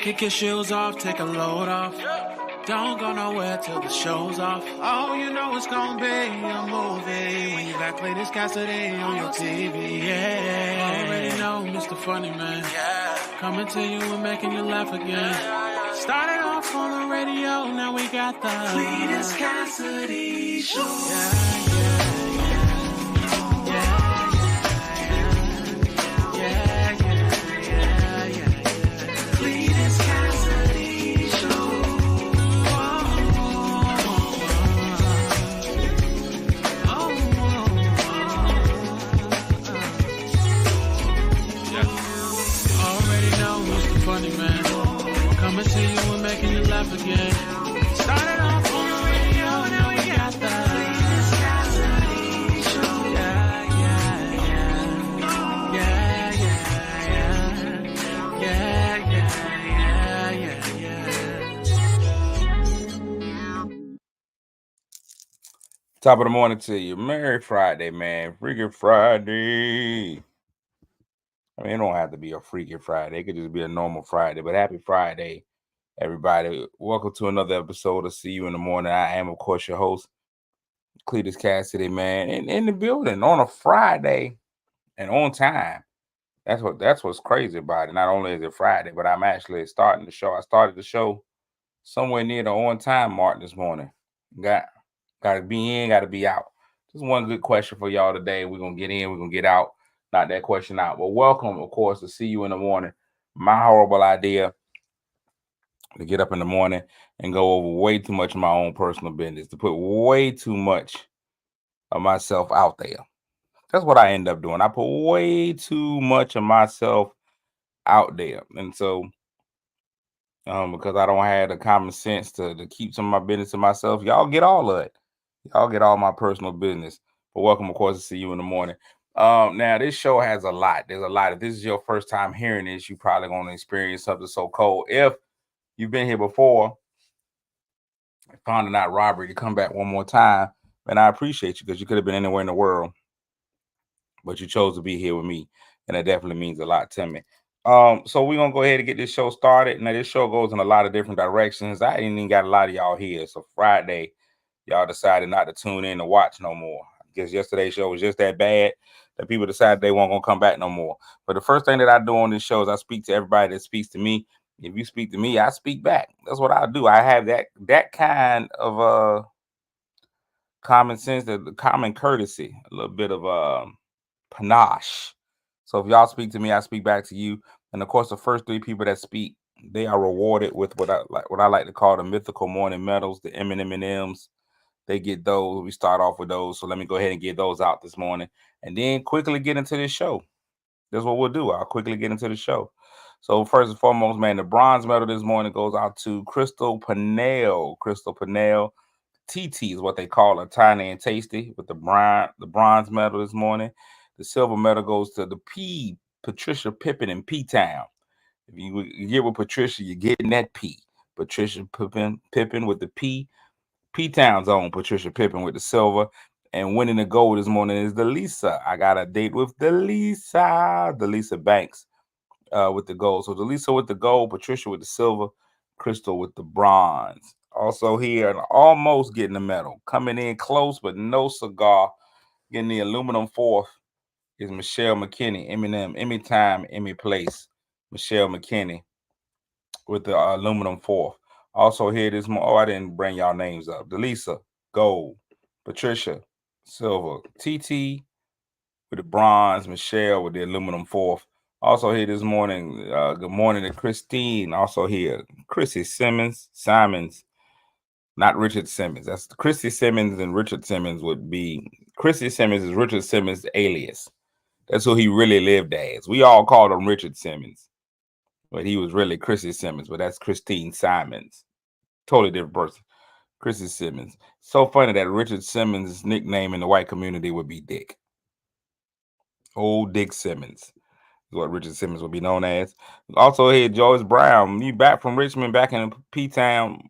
Kick your shoes off, take a load off. Don't go nowhere till the show's off. Oh, you know it's gonna be a movie when you got Cletus Cassidy on your TV. Yeah, already know Mr. Funny Man. Coming to you and making you laugh again. Started off on the radio, now we got the Cletus Cassidy Show. Coming to you and making you laugh again. Started off on the radio, now we got the Cletus Cassidy Show. Top of the morning to you. Merry Friday, man. Freaking Friday. I mean, it don't have to be a freaking Friday. It could just be a normal Friday. But happy Friday, everybody. Welcome to another episode of See You in the Morning. I am, of course, your host, Cletus Cassidy, man. And in the building on a Friday and on time. That's what's crazy about it. Not only is it Friday, but I'm actually starting the show. I started the show somewhere near the on time mark this morning. Got to be in, got to be out. Just one good question for y'all today. We're going to get in, we're going to get out. Knock that question out. Well, welcome, of course, to See You in the Morning. My horrible idea to get up in the morning and go over way too much of my own personal business, to put way too much of myself out there. That's what I end up doing. I put way too much of myself out there. And so, because I don't have the common sense to keep some of my business to myself, y'all get all of it. Y'all get all my personal business. But welcome, of course, to See You in the Morning. Now, this show has a lot. There's a lot. If this is your first time hearing this, you're probably going to experience something so cold. If you've been here before, found it not robbery to come back one more time, and I appreciate you because you could have been anywhere in the world, but you chose to be here with me, and that definitely means a lot to me. So we're going to go ahead and get this show started. Now, this show goes in a lot of different directions. I ain't even got a lot of y'all here. So Friday, y'all decided not to tune in to watch no more. I guess yesterday's show was just that bad that people decided they weren't going to come back no more. But the first thing that I do on this show is I speak to everybody that speaks to me. If you speak to me, I speak back. That's what I do. I have that kind of common sense, the common courtesy, a little bit of panache. So if y'all speak to me, I speak back to you. And of course, the first three people that speak, they are rewarded with what I like to call the mythical morning medals, the M&Ms. They get those. We start off with those. So let me go ahead and get those out this morning and then quickly get into this show. That's what we'll do. I'll quickly get into the show. So first and foremost, man, the bronze medal this morning goes out to Crystal Pennell. Crystal Pennell, TT is what they call her, tiny and tasty, with the bronze medal this morning. The silver medal goes to the P, Patricia Pippen in P-Town. If you get with Patricia, you're getting that P. Patricia Pippen with the P. P-Town's own Patricia Pippen with the silver. And winning the gold this morning is Delisa. I got a date with Delisa Banks with the gold. So Delisa with the gold, Patricia with the silver, Crystal with the bronze. Also here, and almost getting the medal. Coming in close, but no cigar. Getting the aluminum fourth is Michelle McKinney, Eminem, Emmy Time, Emmy Place. Michelle McKinney with the aluminum fourth. Also here this morning, I didn't bring y'all names up. Delisa, gold. Patricia, silver. TT with the bronze. Michelle with the aluminum fourth. Also here this morning, good morning to Christine. Also here, Chrissy Simons. Not Richard Simmons. That's Chrissy Simmons, and Richard Simmons would be, Chrissy Simmons is Richard Simmons' alias. That's who he really lived as. We all called him Richard Simmons, but he was really Chrissy Simmons, but that's Christine Simons. Totally different person. Chrissy Simmons. So funny that Richard Simmons' nickname in the white community would be Dick. Old Dick Simmons is what Richard Simmons would be known as. Also here, Joyce Brown. You back from Richmond, back in P-Town.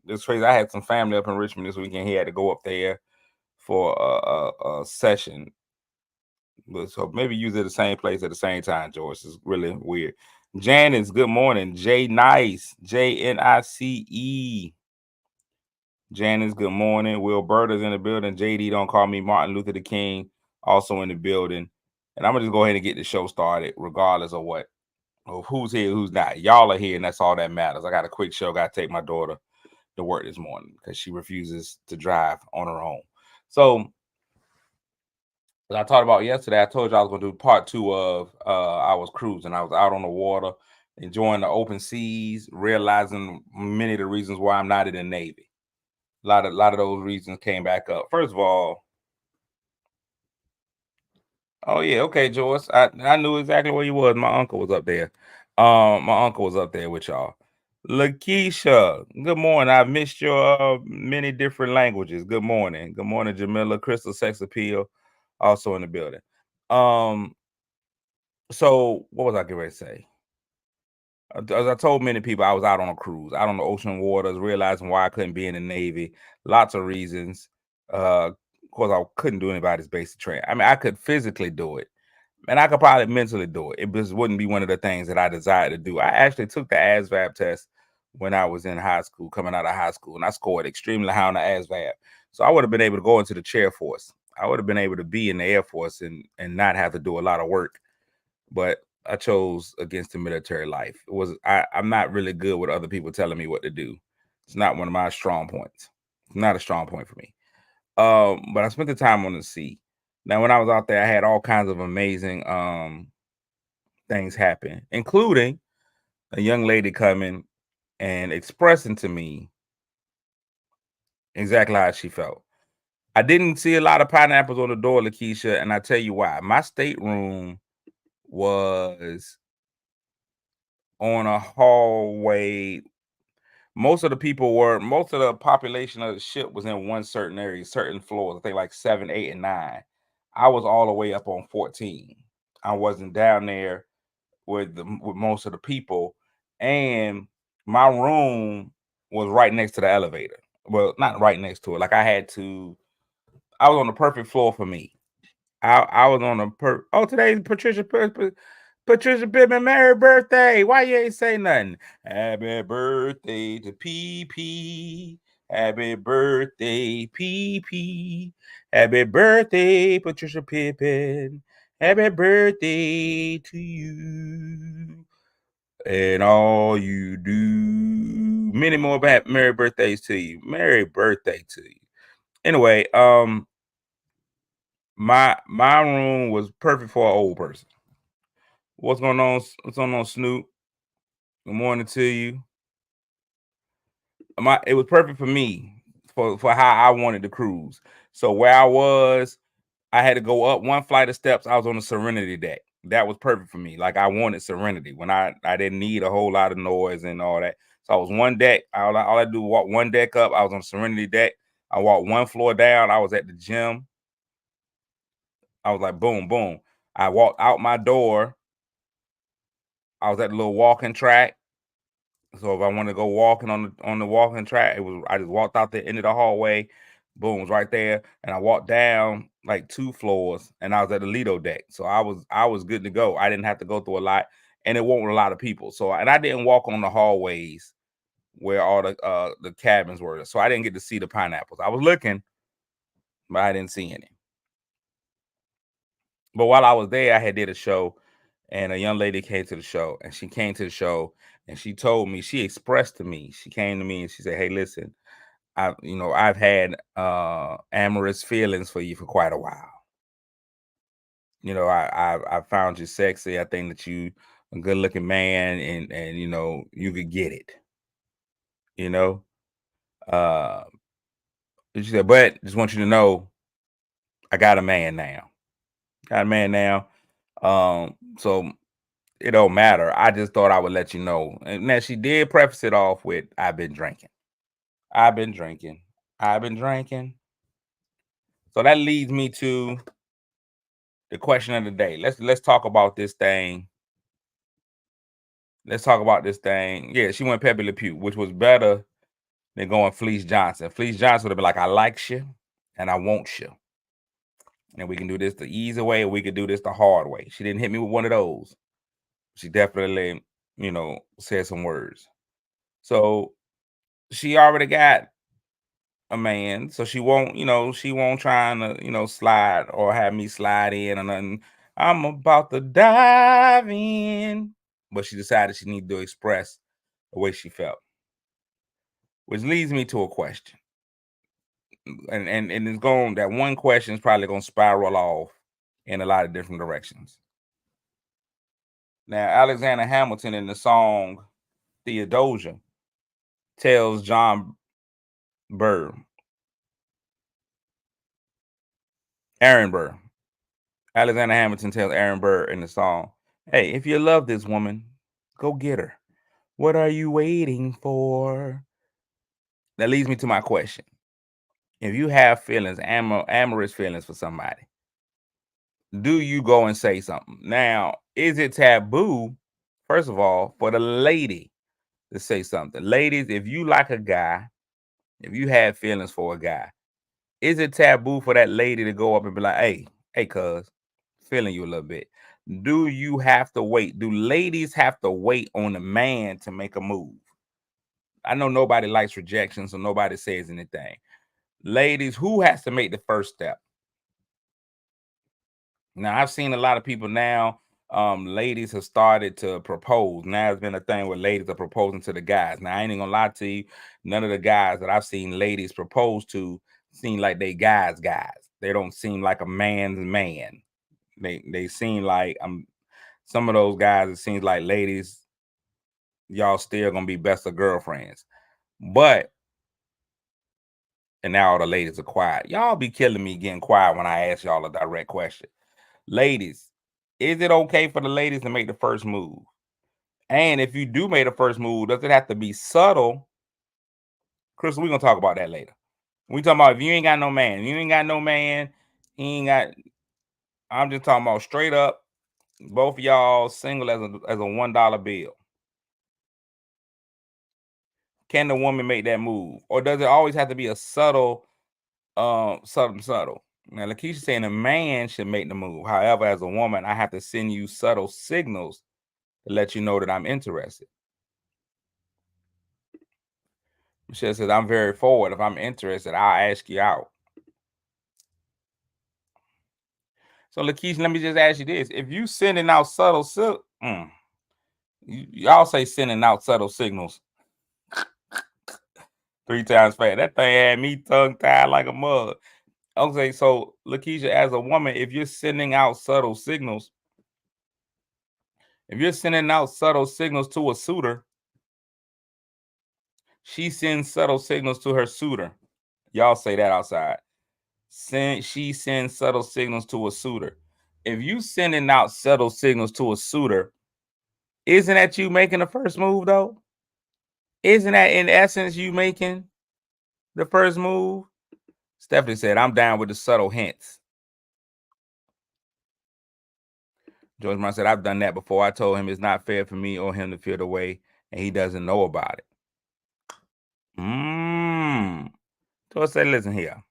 It's crazy. I had some family up in Richmond this weekend. He had to go up there for a session. So maybe use it at the same place at the same time, Joyce. It's really weird. Janice, good morning. J Nice, JNICE. Janice, good morning. Wilberta's in the building. JD, don't call me Martin Luther the King, also in the building. And I'm gonna just go ahead and get the show started, regardless of what, of who's here, who's not. Y'all are here, and that's all that matters. I got a quick show. Got to take my daughter to work this morning because she refuses to drive on her own. So, as I talked about yesterday, I told you I was going to do part 2 of I was cruising. I was out on the water, enjoying the open seas, realizing many of the reasons why I'm not in the Navy. A lot of those reasons came back up. First of all, oh yeah, okay, Joyce. I knew exactly where you was. My uncle was up there. My uncle was up there with y'all. Lakeisha, good morning. I've missed your many different languages. Good morning. Good morning, Jamila. Crystal Sex Appeal, also in the building. So what was I getting ready to say? As I told many people, I was out on a cruise, out on the ocean waters, realizing why I couldn't be in the Navy. Lots of reasons. Of course, I couldn't do anybody's basic training. I mean, I could physically do it, and I could probably mentally do it. It just wouldn't be one of the things that I desired to do. I actually took the ASVAB test when I was in high school, coming out of high school, and I scored extremely high on the ASVAB. So I would have been able to go into the chair force. I would have been able to be in the Air Force and not have to do a lot of work. But I chose against the military life. It was I'm not really good with other people telling me what to do. It's not one of my strong points. It's not a strong point for me. But I spent the time on the sea. Now, when I was out there, I had all kinds of amazing things happen, including a young lady coming and expressing to me exactly how she felt. I didn't see a lot of pineapples on the door, Lakeisha, and I tell you why. My stateroom was on a hallway. Most of the population of the ship was in one certain area, certain floors. I think like 7, 8, and 9. I was all the way up on 14. I wasn't down there with most of the people, and my room was right next to the elevator. Well, not right next to it. Like I was on the perfect floor for me. I was on a today's Patricia Pittman, merry birthday. Why you ain't say nothing? Happy birthday to PP. Happy birthday, PP. Happy birthday, Patricia Pittman. Happy birthday to you. And all you do. Many more merry birthdays to you. Merry birthday to you. Anyway, my room was perfect for an old person. What's going on? What's going on, Snoop? Good morning to you. It was perfect for me for how I wanted to cruise. So where I was, I had to go up one flight of steps. I was on the Serenity deck. That was perfect for me. Like I wanted serenity when I didn't need a whole lot of noise and all that. So I was one deck. All I had to do was walk one deck up. I was on Serenity deck. I walked one floor down. I was at the gym. I was like, boom, boom. I walked out my door. I was at the little walking track. So if I want to go walking on the walking track, I just walked out the end of the hallway, boom, it was right there, and I walked down like 2 floors, and I was at the Lido deck. So I was good to go. I didn't have to go through a lot, and it wasn't a lot of people. So I didn't walk on the hallways where all the cabins were. So I didn't get to see the pineapples. I was looking, but I didn't see any. But while I was there, I had did a show, and a young lady came to the show, and she came to the show, and she told me, she expressed to me, she came to me and she said, "Hey, listen, I've had amorous feelings for you for quite a while. I found you sexy. I think that you a good looking man, and you could get it. You know." Uh, she said, "But just want you to know, I got a man now. Got a man now. So it don't matter. I just thought I would let you know." And now she did preface it off with, "I've been drinking. I've been drinking. I've been drinking." So that leads me to the question of the day. Let's talk about this thing. Let's talk about this thing. Yeah, she went Pepe Le Pew, which was better than going Fleece Johnson. Fleece Johnson would have been like, "I like you and I want you. And we can do this the easy way, or we could do this the hard way." She didn't hit me with one of those. She definitely said some words. So she already got a man, so she won't trying to, slide or have me slide in or nothing. I'm about to dive in. But she decided she needed to express the way she felt. Which leads me to a question. And it's going, that one question is probably gonna spiral off in a lot of different directions. Now, Alexander Hamilton in the song Theodosia tells Aaron Burr, Alexander Hamilton tells Aaron Burr in the song, hey, if you love this woman, go get her. What are you waiting for? That leads me to my question. If you have feelings, amorous feelings for somebody, do you go and say something? Now, is it taboo, first of all, for the lady to say something? Ladies, if you like a guy, if you have feelings for a guy, is it taboo for that lady to go up and be like, hey, cuz, feeling you a little bit? Do you have to wait? Do ladies have to wait on a man to make a move? I know nobody likes rejection, so nobody says anything. Ladies, who has to make the first step? Now, I've seen a lot of people now, ladies have started to propose. Now it's been a thing where ladies are proposing to the guys. Now, I ain't gonna lie to you, none of the guys that I've seen ladies propose to seem like they guys. They don't seem like a man's man. They seem like some of those guys, it seems like ladies, y'all still gonna be best of girlfriends. But and now all the ladies are quiet. Y'all be killing me getting quiet when I ask y'all a direct question. Ladies, is it okay for the ladies to make the first move? And if you do make the first move, does it have to be subtle? Crystal, we're gonna talk about that later. We talking about if you ain't got no man, he ain't got. I'm just talking about straight up, both of y'all single as a $1 bill. Can the woman make that move, or does it always have to be a subtle? Subtle. Now, Lakeisha saying a man should make the move. However, as a woman, I have to send you subtle signals to let you know that I'm interested. Michelle says, I'm very forward. If I'm interested, I'll ask you out. So, Lakeisha, let me just ask you this. If you sending out subtle y'all say sending out subtle signals 3 times fast. That thing had me tongue-tied like a mug. Okay, so, Lakeisha, as a woman, if you're sending out subtle signals, to a suitor, she sends subtle signals to her suitor. Y'all say that outside. She sends subtle signals to a suitor. If you sending out subtle signals to a suitor, isn't that you making the first move, though? Isn't that in essence you making the first move? Stephanie said, I'm down with the subtle hints. George Martin said, I've done that before. I told him it's not fair for me or him to feel the way, and he doesn't know about it. So I said, listen here.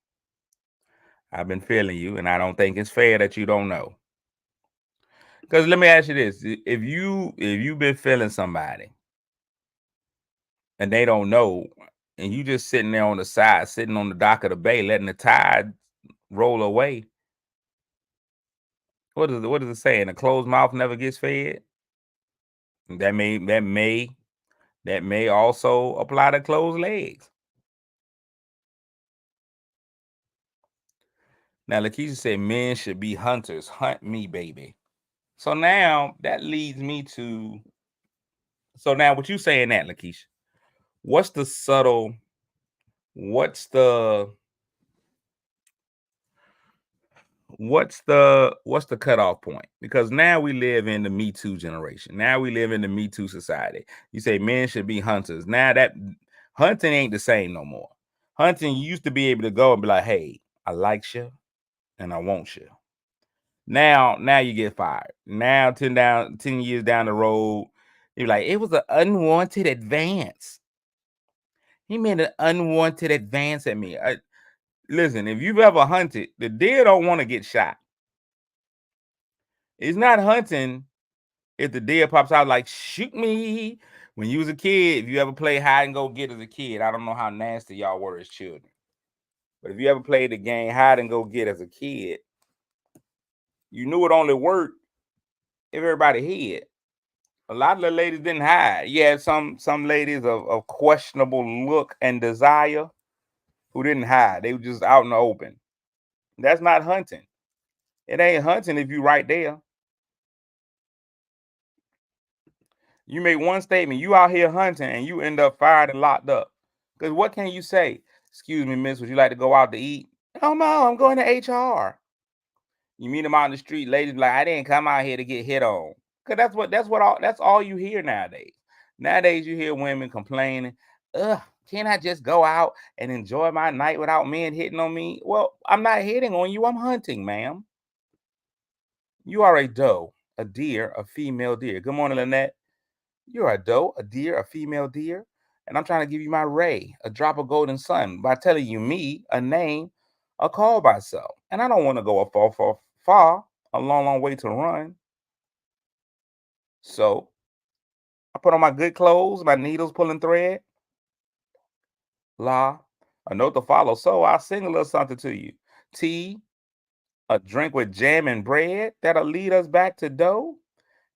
I've been feeling you, and I don't think it's fair that you don't know. Because let me ask you this. If you've been feeling somebody and they don't know, and you just sitting there on the side, sitting on the dock of the bay, letting the tide roll away, what is it saying? A closed mouth never gets fed? That may also apply to closed legs. Now, Lakeisha said men should be hunters. Hunt me, baby. So now that leads me to. So now, what you saying that, Lakeisha? What's the subtle? What's the cutoff point? Because now we live in the Me Too generation. Now we live in the Me Too society. You say men should be hunters. Now that hunting ain't the same no more. Hunting, you used to be able to go and be like, hey, I like you and I want you. Now you get fired. Now 10 years down the road, you're like, it was an unwanted advance. He made an unwanted advance at me. Listen, if you've ever hunted, the deer don't want to get shot. It's not hunting If the deer pops out, like, shoot me. When you was a kid, if you ever played hide and go get as a kid, I don't know how nasty y'all were as children. But if you ever played the game hide and go get as a kid, you knew it only worked if everybody hid. A lot of the ladies didn't hide. You had some ladies of questionable look and desire who didn't hide. They were just out in the open. That's not hunting. It ain't hunting if you right there. You make one statement, you out here hunting, and you end up fired and locked up. Because what can you say? Excuse me, miss, would you like to go out to eat? Oh no, I'm going to HR. You meet them out in the street, ladies be like, I didn't come out here to get hit on. Because that's all you hear nowadays. Nowadays you hear women complaining, ugh, can't I just go out and enjoy my night without men hitting on me? Well, I'm not hitting on you, I'm hunting, ma'am. You are a doe, a deer, a female deer. Good morning, Lynette. You're a doe, a deer, a female deer, and I'm trying to give you my ray, a drop of golden sun, by telling you me, a name, a call by self. And I don't want to go far, a long way to run. So I put on my good clothes, my needles pulling thread. La, a note to follow. So I'll sing a little something to you. Tea, a drink with jam and bread that'll lead us back to dough.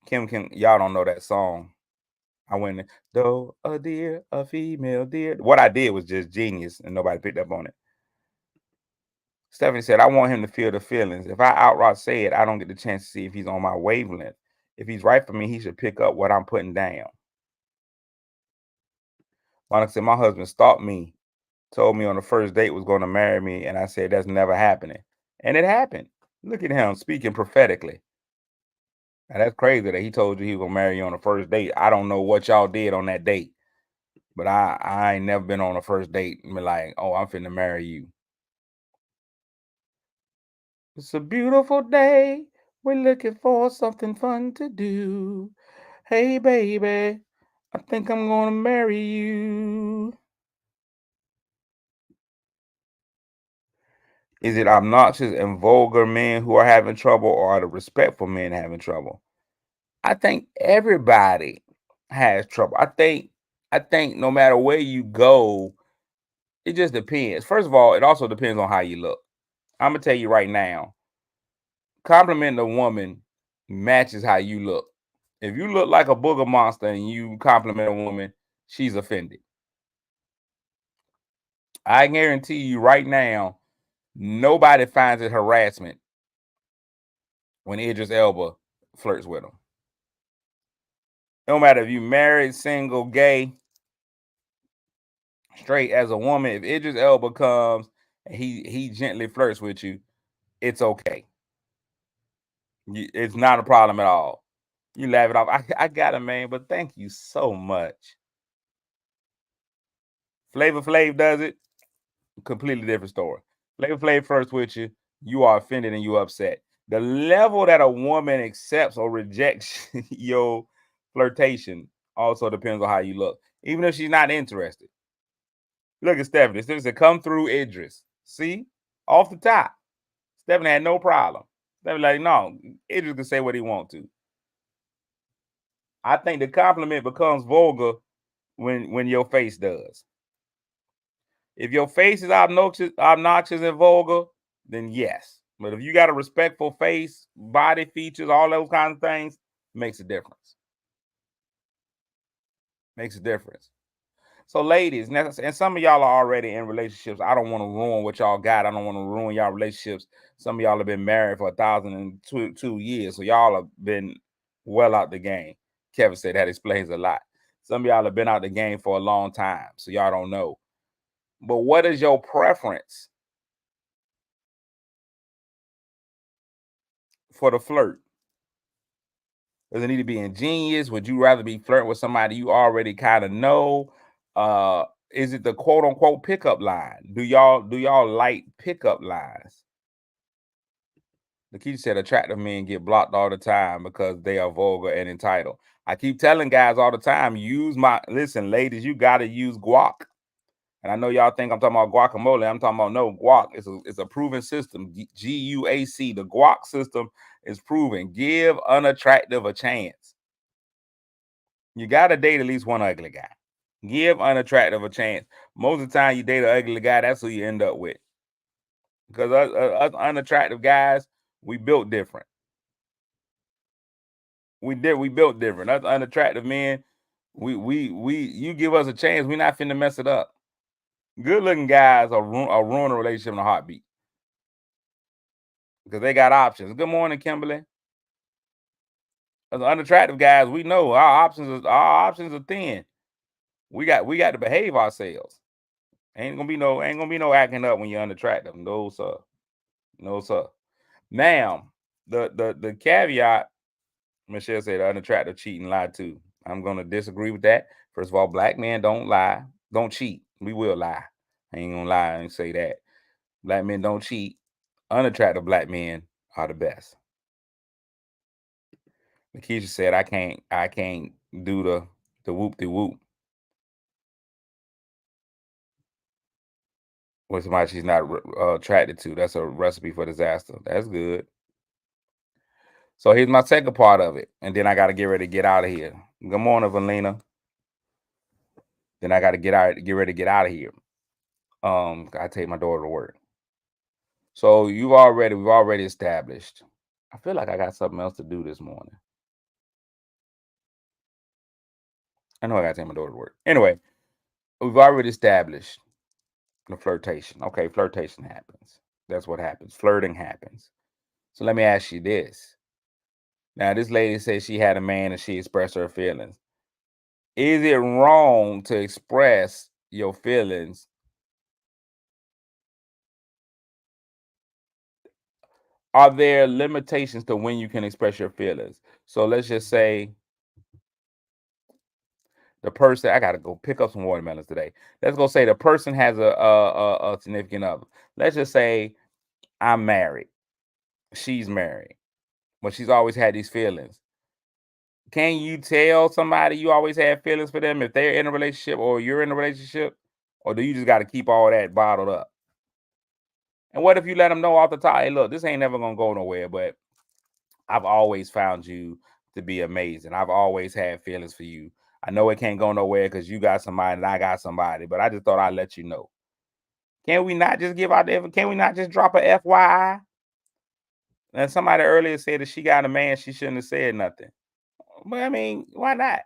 Kim, y'all don't know that song. I went, doe, a deer, a female deer. What I did was just genius, and nobody picked up on it. Stephanie said, I want him to feel the feelings. If I outright say it, I don't get the chance to see if he's on my wavelength. If he's right for me, he should pick up what I'm putting down. Monica said, my husband stalked me, told me on the first date was going to marry me, and I said, that's never happening. And it happened. Look at him speaking prophetically. Now, that's crazy that he told you he was going to marry you on the first date. I don't know what y'all did on that date, but I ain't never been on a first date and be like, oh, I'm finna marry you. It's a beautiful day. We're looking for something fun to do. Hey, baby, I think I'm going to marry you. Is it obnoxious and vulgar men who are having trouble, or are the respectful men having trouble? I think everybody has trouble. I think no matter where you go, it just depends. First of all, it also depends on how you look. I'm gonna tell you right now, complimenting a woman matches how you look. If you look like a booger monster and you compliment a woman, she's offended. I guarantee you right now, nobody finds it harassment when Idris Elba flirts with them. No matter if you married, single, gay, straight, as a woman, if Idris Elba comes and he gently flirts with you, it's okay. It's not a problem at all. You laugh it off. I got it, man, but thank you so much. Flavor Flav does it, completely different story. Flavor Flav flirts with you, you are offended and you upset. The level that a woman accepts or rejects your flirtation also depends on how you look. Even if she's not interested. Look at Stephanie. Stephanie said, come through Idris. See? Off the top. Stephanie had no problem. Stephanie like, no, Idris can say what he wants to. I think the compliment becomes vulgar when your face does. If your face is obnoxious and vulgar, then yes. But if you got a respectful face, body features, all those kinds of things, makes a difference. Makes a difference. So, ladies, and some of y'all are already in relationships. I don't want to ruin what y'all got. I don't want to ruin y'all relationships. Some of y'all have been married for 1,002 years. So y'all have been well out the game. Kevin said that explains a lot. Some of y'all have been out the game for a long time. So y'all don't know. But what is your preference for the flirt? Does it need to be ingenious? Would you rather be flirting with somebody you already kind of know? Is it the quote unquote pickup line? Do y'all like pickup lines? Nikita said attractive men get blocked all the time because they are vulgar and entitled. I keep telling guys all the time, listen, ladies, you got to use guac. And I know y'all think I'm talking about guacamole. I'm talking about no, guac. It's a proven system. GUAC. The guac system is proven. Give unattractive a chance. You gotta date at least one ugly guy. Give unattractive a chance. Most of the time, you date an ugly guy, that's who you end up with. Because us unattractive guys, we built different. We built different. Us unattractive men, you give us a chance, we're not finna mess it up. Good looking guys are ruin a relationship in a heartbeat because they got options. Good morning, Kimberly. As unattractive guys, we know our options are thin. We got to behave ourselves. Ain't gonna be no acting up when you're unattractive. No sir, no sir. Now the caveat, Michelle said unattractive cheat and lie too. I'm gonna disagree with that. First of all, black men don't lie, don't cheat. We will lie. I ain't gonna lie and say that. Black men don't cheat. Unattractive black men are the best. Lakeisha said, I can't do the whoop de whoop with somebody she's not attracted to. That's a recipe for disaster. That's good. So here's my second part of it, and then I got to get ready to get out of here. Good morning, Valina. Then I got to get ready to get out of here. I take my daughter to work. So we've already established. I feel like I got something else to do this morning. I know I got to take my daughter to work. Anyway, we've already established the flirtation. Okay, flirtation happens. That's what happens. Flirting happens. So let me ask you this. Now, this lady said she had a man and she expressed her feelings. Is it wrong to express your feelings? Are there limitations to when you can express your feelings? So let's just say the person, I gotta go pick up some watermelons today. Let's go say the person has a significant other. Let's just say I'm married. She's married, but she's always had these feelings. Can you tell somebody you always have feelings for them if they're in a relationship or you're in a relationship? Or do you just got to keep all that bottled up? And what if you let them know off the top, hey, look, this ain't never going to go nowhere, but I've always found you to be amazing. I've always had feelings for you. I know it can't go nowhere because you got somebody and I got somebody, but I just thought I'd let you know. Can we not just can we not just drop a FYI? And somebody earlier said that she got a man, she shouldn't have said nothing. But I mean, why not?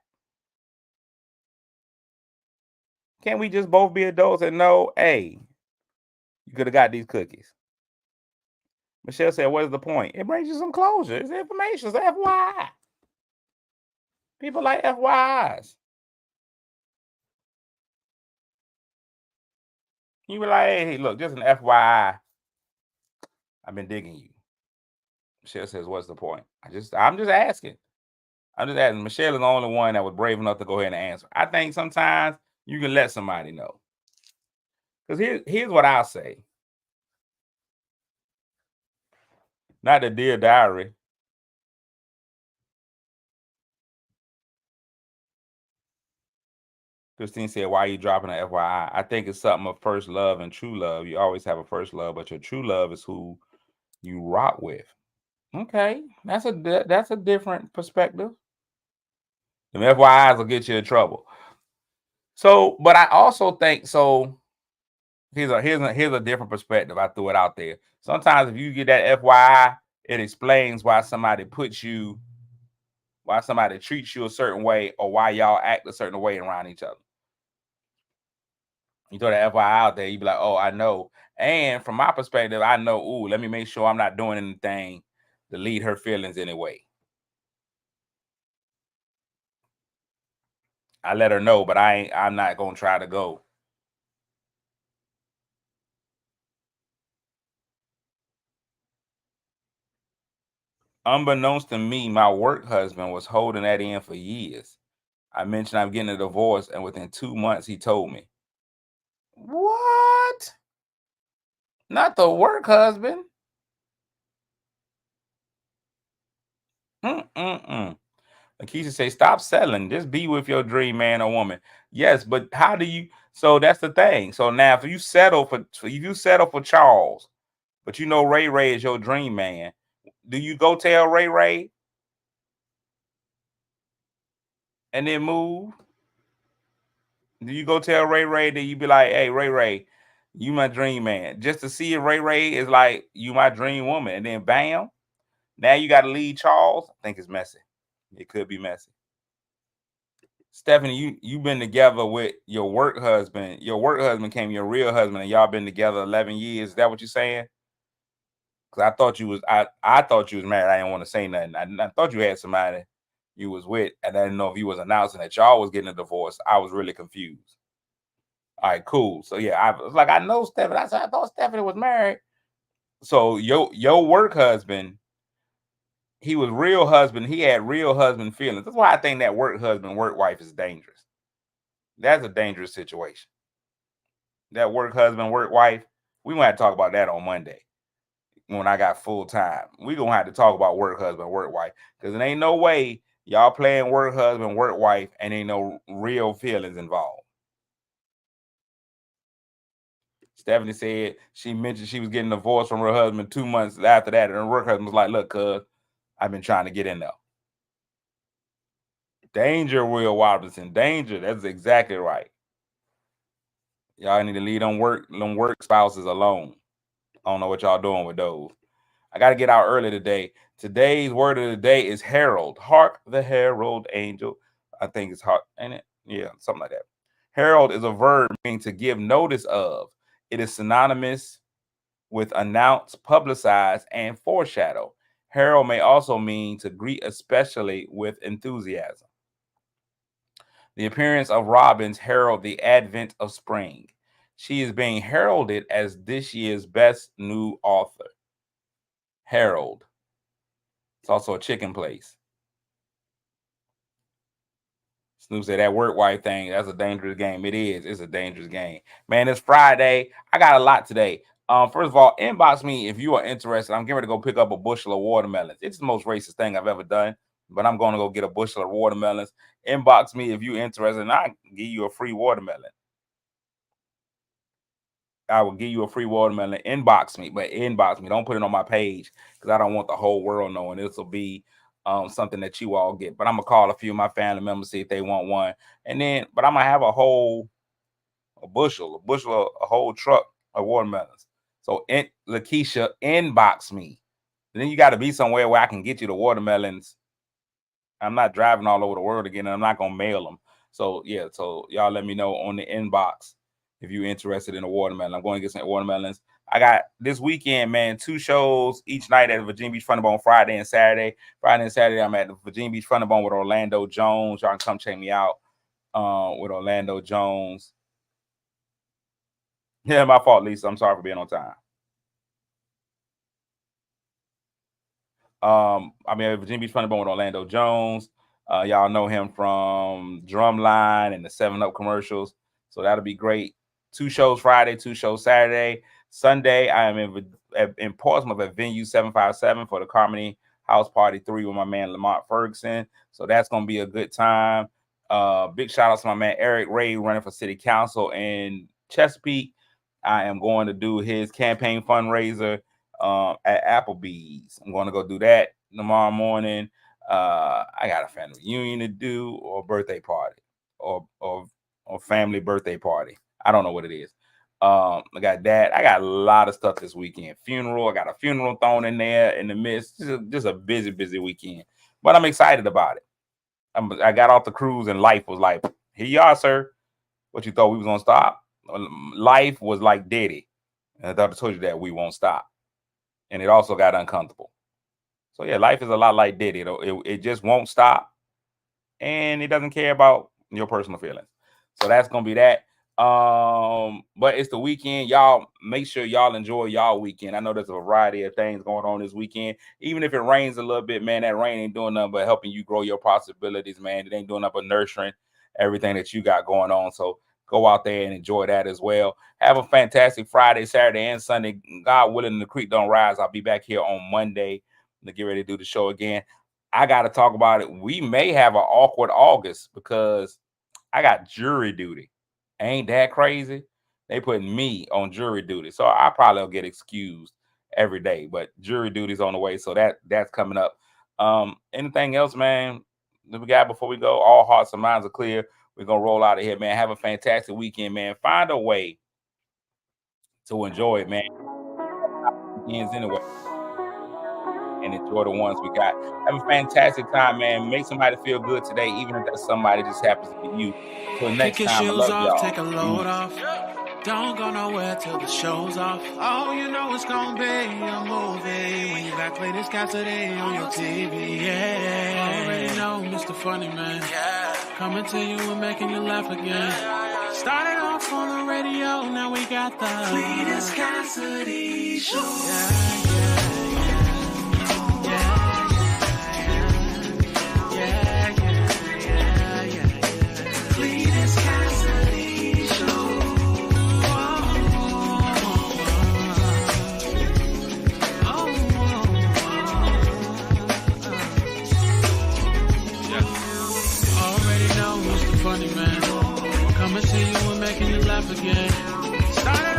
Can't we just both be adults and know, hey, you could have got these cookies? Michelle said, what is the point? It brings you some closure. It's information. It's FYI. People like FYIs. You be like, hey, look, just an FYI. I've been digging you. Michelle says, what's the point? I'm just asking. I'm just asking. Michelle is the only one that was brave enough to go ahead and answer. I think sometimes you can let somebody know. Because here's what I'll say. Not the Dear Diary. Christine said, why are you dropping an FYI? I think it's something of first love and true love. You always have a first love, but your true love is who you rock with. Okay, that's a different perspective. The FYIs will get you in trouble. So, but I also think so. Here's a different perspective. I threw it out there. Sometimes if you get that FYI, it explains why somebody treats you a certain way or why y'all act a certain way around each other. You throw that FYI out there, you be like, oh, I know. And from my perspective, I know, ooh, let me make sure I'm not doing anything to lead her feelings anyway. I let her know, but I'm not gonna try to go. Unbeknownst to me, my work husband was holding that in for years. I mentioned I'm getting a divorce, and within 2 months, he told me. What? Not the work husband? Lakeisha say, stop settling. Just be with your dream man or woman. Yes, but how do you? So that's the thing. So now, if you settle for Charles, but you know Ray is your dream man, do you go tell Ray? and then move? Do you go tell Ray Ray that you be like, hey, Ray Ray, you my dream man? Just to see if Ray Ray is like, you my dream woman. And then bam, now you got to lead Charles. I think it's messy. It could be messy. Stephanie, you've been together with your work husband. Your work husband came your real husband, and y'all been together 11 years. Is that what you're saying? Because I thought you was married. I didn't want to say nothing. I thought you had somebody you was with, and I didn't know if you was announcing that y'all was getting a divorce. I was really confused. All right, cool. So yeah, I was like, I know Stephanie. I said I thought Stephanie was married. So your work husband, he was real husband. He had real husband feelings. That's why I think that work husband, work wife is dangerous. That's a dangerous situation. That work husband, work wife. We gonna have to talk about that on Monday when I got full time. We gonna have to talk about work husband, work wife, because it ain't no way y'all playing work husband, work wife, and ain't no real feelings involved. Stephanie said she mentioned she was getting divorced from her husband 2 months after that, and her work husband was like, "Look, cuz, I've been trying to get in there." Danger, Will Robinson. Danger. That's exactly right. Y'all need to leave them work spouses alone. I don't know what y'all doing with those. I got to get out early today. Today's word of the day is herald. Hark the herald angel. I think it's hark, ain't it? Yeah, something like that. Herald is a verb meaning to give notice of. It is synonymous with announce, publicize, and foreshadow. Herald may also mean to greet, especially with enthusiasm. The appearance of robins herald the advent of spring. She is being heralded as this year's best new author. Herald. It's also a chicken place. Snoop said that work wife thing, that's a dangerous game. It is. It's a dangerous game. Man, it's Friday. I got a lot today. First of all, inbox me if you are interested. I'm getting ready to go pick up a bushel of watermelons. It's the most racist thing I've ever done, but I'm going to go get a bushel of watermelons. Inbox me if you're interested, and I'll give you a free watermelon. I will give you a free watermelon. Inbox me, but inbox me. Don't put it on my page because I don't want the whole world knowing. This will be something that you all get. But I'm gonna call a few of my family members, see if they want one, and then. But I'm gonna have a whole truck of watermelons. So, Lakeisha, inbox me. And then you got to be somewhere where I can get you the watermelons. I'm not driving all over the world again, and I'm not gonna mail them. So yeah, so y'all let me know on the inbox if you're interested in a watermelon. I'm going to get some watermelons. I got this weekend, man, 2 shows each night at the Virginia Beach Funny Bone, Friday and Saturday. Friday and Saturday, I'm at the Virginia Beach Funny Bone with Orlando Jones. Y'all can come check me out with Orlando Jones. Yeah, my fault, Lisa. I'm sorry for being on time. I mean, Virginia Beach Funny Bone with Orlando Jones. Y'all know him from Drumline and the 7-Up commercials. So that'll be great. 2 shows Friday, 2 shows Saturday. Sunday, I am in Portsmouth at Venue 757 for the Carmody House Party 3 with my man Lamont Ferguson. So that's going to be a good time. Big shout out to my man Eric Ray running for city council in Chesapeake. I am going to do his campaign fundraiser at Applebee's. I'm going to go do that tomorrow morning. I got a family reunion to do, or birthday party, or family birthday party. I don't know what it is. I got that. I got a lot of stuff this weekend. Funeral. I got a funeral thrown in there in the midst. Just a busy weekend. But I'm excited about it. I got off the cruise and life was like, here you are, sir. What you thought we was gonna stop? Life was like Diddy. And I thought I told you that we won't stop. And it also got uncomfortable. So yeah, life is a lot like Diddy. It just won't stop, and it doesn't care about your personal feelings. So that's gonna be that. But it's the weekend. Y'all make sure y'all enjoy y'all weekend. I know there's a variety of things going on this weekend. Even if it rains a little bit, man, that rain ain't doing nothing but helping you grow your possibilities, man. It ain't doing nothing but nurturing everything that you got going on. So go out there and enjoy that as well. Have a fantastic Friday, Saturday, and Sunday. God willing, the creek don't rise. I'll be back here on Monday to get ready to do the show again. I got to talk about it. We may have an awkward August because I got jury duty. Ain't that crazy? They putting me on jury duty. So I probably will get excused every day, but jury duty's on the way. So that's coming up. Anything else, man? before we go? All hearts and minds are clear. We're going to roll out of here, man. Have a fantastic weekend, man. Find a way to enjoy it, man. Weekends anyway. And enjoy the ones we got. Have a fantastic time, man. Make somebody feel good today, even if that somebody just happens to be you. Till next time, I love y'all. Take a load off. Don't go nowhere till the show's off. Oh, you know it's gonna be a movie when you got play this Cassidy on your TV. Yeah, already know Mr. Funny Man. Coming to you and making you laugh again. Started off on the radio, now we got the Cletus Cassidy Show. Funny Man, coming to you and making you laugh again. Started